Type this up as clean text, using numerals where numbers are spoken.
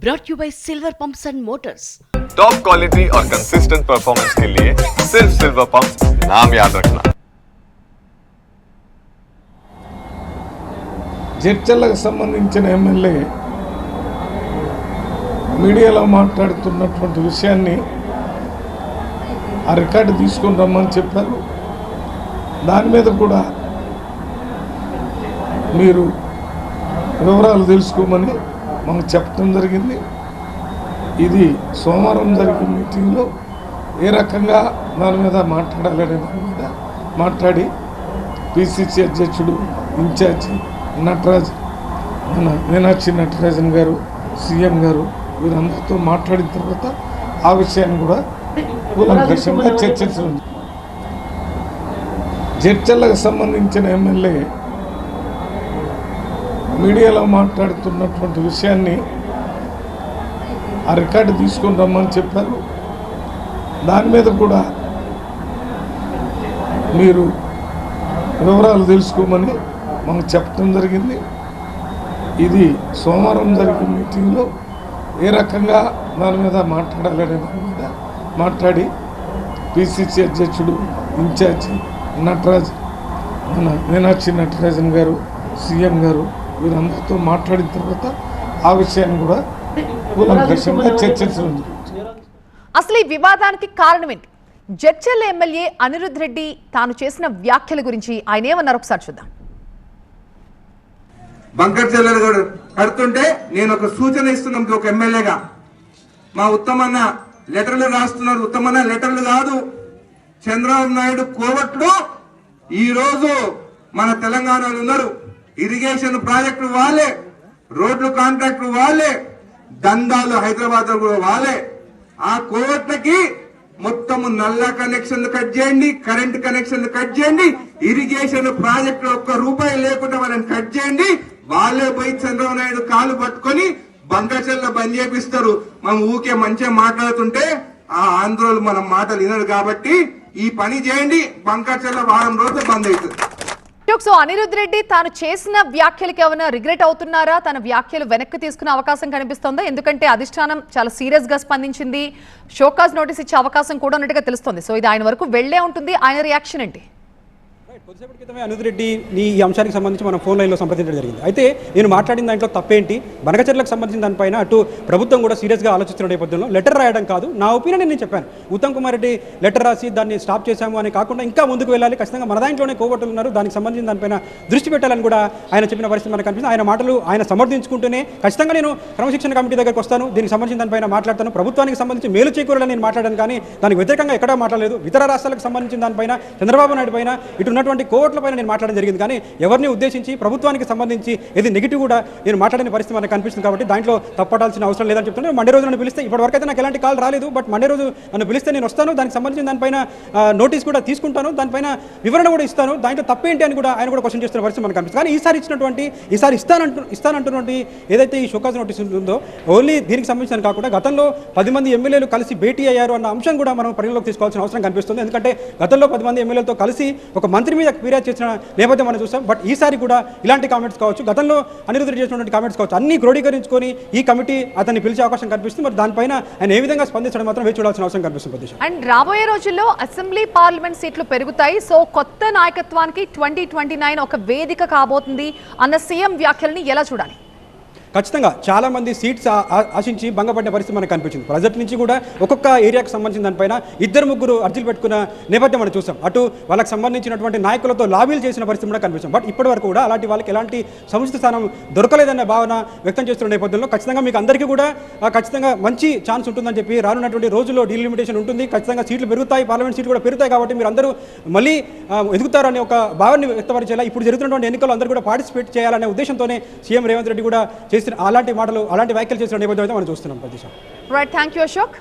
brought you by Silver Pumps and Motors. Top quality और consistent performance के लिए सिर्फ सिल्वर पंप्स नाम याद रखना। జడ్చర్లకు సంబంధించిన ఎమ్మెల్యే మీడియాలో మాట్లాడుతున్నటువంటి విషయాన్ని ఆ రికార్డు తీసుకొని రమ్మని చెప్పారు. దాని మీద కూడా మీరు వివరాలు తెలుసుకోమని మనకు చెప్పడం జరిగింది. ఇది సోమవారం జరిగిన మీటింగ్లో ఏ రకంగా దాని మీద మాట్లాడాలనే దాని మీద మాట్లాడి పిసిసి అధ్యక్షుడు ఇన్ఛార్జి నటరాజ్, మన మీనాక్షి నటరాజన్ గారు, సీఎం గారు వీరందరితో మాట్లాడిన తర్వాత ఆ విషయాన్ని కూడా కూలంకషంగా చర్చించడం. జడ్చర్లకు సంబంధించిన ఎమ్మెల్యే మీడియాలో మాట్లాడుతున్నటువంటి విషయాన్ని ఆ రికార్డు తీసుకొని రమ్మని చెప్పారు. దాని మీద కూడా మీరు వివరాలు తెలుసుకోమని మనకు చెప్పడం జరిగింది. ఇది సోమవారం జరిగిన మీటింగ్లో ఏ రకంగా దాని మీద మాట్లాడాలనే దాని మీద మాట్లాడి పిసిసి అధ్యక్షుడు ఇన్ఛార్జి నటరాజ్, మన మీనాక్షి నటరాజన్ గారు, సీఎం గారు వీరందరితో మాట్లాడిన తర్వాత ఆ విషయాన్ని కూడా కూలంకషంగా చర్చించడం. అసలు ఈ వివాదానికి కారణం ఏంటి? జడ్చర్ల ఎమ్మెల్యే అనిరుద్ రెడ్డి తాను చేసిన వ్యాఖ్యల గురించి ఆయన ఏమన్నారు ఒకసారి చూద్దాం. బంకర్ చెల్లెలు కడుతుంటే నేను ఒక సూచన ఇస్తున్నాం ఒక ఎమ్మెల్యేగా. మా ఉత్తమన్న లెటర్లు రాస్తున్నారు. ఉత్తమన్న లెటర్లు కాదు, చంద్రబాబు నాయుడు కోవట్లు ఈ రోజు మన తెలంగాణలో ఉన్నారు. ఇరిగేషన్ ప్రాజెక్టు వాళ్ళే, రోడ్లు కాంట్రాక్టు వాళ్ళే, దందాలు హైదరాబాద్ కూడా వాళ్ళే. ఆ కోవట్లకి మొత్తము నల్ల కనెక్షన్లు కట్ చేయండి, కరెంట్ కనెక్షన్లు కట్ చేయండి, ఇరిగేషన్ ప్రాజెక్టు ఒక్క రూపాయి లేకుండా వాళ్ళని కట్ చేయండి. వాళ్ళే పోయి చంద్రబాబు నాయుడు కాలు పట్టుకొని బంకచెల్ల బంద్ చేపిస్తారు. మనం ఊకే మంచిగా మాట్లాడుతుంటే ఆ ఆంధ్రోలు మనం మాటలు వినరు. కాబట్టి ఈ పని చేయండి, బంకచెల్ల వారం రోజులు బంద్ అవుతుంది. సో అనిరుద్ రెడ్డి తాను చేసిన వ్యాఖ్యలకి ఏమైనా రిగ్రెట్ అవుతున్నారా? తన వ్యాఖ్యలు వెనక్కి తీసుకునే అవకాశం కనిపిస్తోందా? ఎందుకంటే అధిష్టానం చాలా సీరియస్ గా స్పందించింది, షోకాజ్ నోటీస్ ఇచ్చే అవకాశం కూడా ఉన్నట్టుగా తెలుస్తోంది. సో ఇది ఆయన వరకు వెళ్లే ఉంటుంది. ఆయన రియాక్షన్ ఏంటి? కొద్దిసేపటి క్రితమే అనిరుద్ రెడ్డి ఈ అంశానికి సంబంధించి మనం ఫోన్ లైన్లో సంప్రదించడం జరిగింది. అయితే నేను మాట్లాడిన దాంట్లో తప్పేంటి, బనకచెర్లకు సంబంధించిన దానిపైన అటు ప్రభుత్వం కూడా సీరియస్గా ఆలోచిస్తున్న నేపథ్యంలో లెటర్ రాయడం కాదు, నా ఒపీనియన్ నేను చెప్పాను. ఉత్తమ్ కుమార్ రెడ్డి లెటర్ రాసి దాన్ని స్టాప్ చేశాము అని కాకుండా ఇంకా ముందుకు వెళ్ళాలి, ఖచ్చితంగా మన దాంట్లోనే కోవట్లు ఉన్నారు, దానికి సంబంధించిన దానిపైన దృష్టి పెట్టాలని కూడా ఆయన చెప్పిన పరిస్థితి మనకు కనిపిస్తుంది. ఆయన మాటలు ఆయన సమర్థించుకుంటూనే ఖచ్చితంగా నేను క్రమశిక్షణ కమిటీ దగ్గరకు వస్తాను, దీనికి సంబంధించిన దానిపైన మాట్లాడతాను, ప్రభుత్వానికి సంబంధించి మేలు చేకూరాలని నేను మాట్లాడాను, కానీ దానికి వ్యతిరేకంగా ఎక్కడా మాట్లాడలేదు. ఇతర రాష్ట్రాలకు సంబంధించిన దానిపైన చంద్రబాబు నాయుడు పైన ఇటు ఉన్నటువంటి కోవట్ల పైన నేను మాట్లాడడం జరిగింది, కానీ ఎవరిని ఉద్దేశించి ప్రభుత్వానికి సంబంధించి ఇది నెగిటివ్ కూడా నేను మాట్లాడిన పరిస్థితి మనకు కనిపిస్తుంది. కాబట్టి దాంట్లో తప్పటాల్సిన అవసరం లేదని చెప్తున్నాను. మండే రోజు నన్ను పిలిస్తే, ఇప్పటివరకు అయితే నాకు ఎలాంటి కాల్ రాలేదు, బట్ మండే రోజు నన్ను పిలిస్తే నేను వస్తాను, దానికి సంబంధించిన దానిపైన నోటీస్ కూడా తీసుకుంటాను, దానిపైన వివరణ కూడా ఇస్తాను, దాంట్లో తప్పేంటి అని కూడా ఆయన కూడా క్వశ్చన్ చేస్తున్న పరిస్థితి మనకు కనిపిస్తుంది. కానీ ఈసారి ఇస్తానంటున్నటువంటి ఏదైతే ఈ షోకాజ్ నోటీస్ ఉందో ఓన్లీ దీనికి సంబంధించిన కాకుండా గతంలో 10 మంది ఎమ్మెల్యేలు కలిసి భేటీ అయ్యారు అన్న అంశం కూడా మనం పరిగణలోకి తీసుకోవాల్సిన అవసరం కనిపిస్తుంది. ఎందుకంటే గతంలో 10 మంది ఎమ్మెల్యేలతో కలిసి ఒక మంత్రి మీద ఫిర్యాదు చేసిన నేపథ్యం మనం చూసాం. బట్ ఈసారి కూడా ఇలాంటి కామెంట్స్ కావచ్చు, గతంలో అనిరుద్ రెడ్డి చేసినటువంటి కామెంట్స్ కావచ్చు, అన్ని క్రోడీకరించుకొని ఈ కమిటీ అతన్ని పిలిచే అవకాశం కనిపిస్తుంది. మరి దానిపైన ఆయన ఏ విధంగా స్పందించడం మాత్రం వేచి చూడాల్సిన అవసరం కనిపిస్తుంది. అండ్ రాబోయే రోజుల్లో అసెంబ్లీ పార్లమెంట్ సీట్లు పెరుగుతాయి. సో కొత్త నాయకత్వానికి 2029 ఒక వేదిక కాబోతుంది అన్న సీఎం వ్యాఖ్యల్ని ఎలా చూడాలి? ఖచ్చితంగా చాలామంది సీట్స్ ఆశించి భంగపడ్డ పరిస్థితి మనకు కనిపించింది. ప్రజెంట్ నుంచి కూడా ఒక్కొక్క ఏరియాకు సంబంధించిన దానిపైన 2-3 అర్జీలు పెట్టుకున్న నేపథ్యం మనం చూసాం. అటు వాళ్ళకి సంబంధించినటువంటి నాయకులతో లాబీలు చేసిన పరిస్థితి కూడా కనిపించాం. బట్ ఇప్పటి వరకు కూడా అలాంటి వాళ్ళకి ఎలాంటి సముచిత స్థానం దొరకలేదన్న భావన వ్యక్తం చేస్తున్న నేపథ్యంలో ఖచ్చితంగా మీకు అందరికీ కూడా ఖచ్చితంగా మంచి ఛాన్స్ ఉంటుందని చెప్పి రానున్నటువంటి రోజుల్లో డీలిమిటేషన్ ఉంటుంది. ఖచ్చితంగా సీట్లు పెరుగుతాయి, పార్లమెంట్ సీట్లు కూడా పెరుగుతాయి. కాబట్టి మీరు అందరూ మళ్ళీ ఎదుగుతారనే ఒక భావాన్ని వ్యక్తపరిచేలా ఇప్పుడు జరుగుతున్నటువంటి ఎన్నికల్లో అందరూ కూడా పార్టిసిపేట్ చేయాలనే ఉద్దేశంతోనే సీఎం రేవంత్ రెడ్డి కూడా అలాంటి వ్యాఖ్యలు చేసిన నేపథ్యం మనం చూస్తున్నాం. Right, thank you Ashok.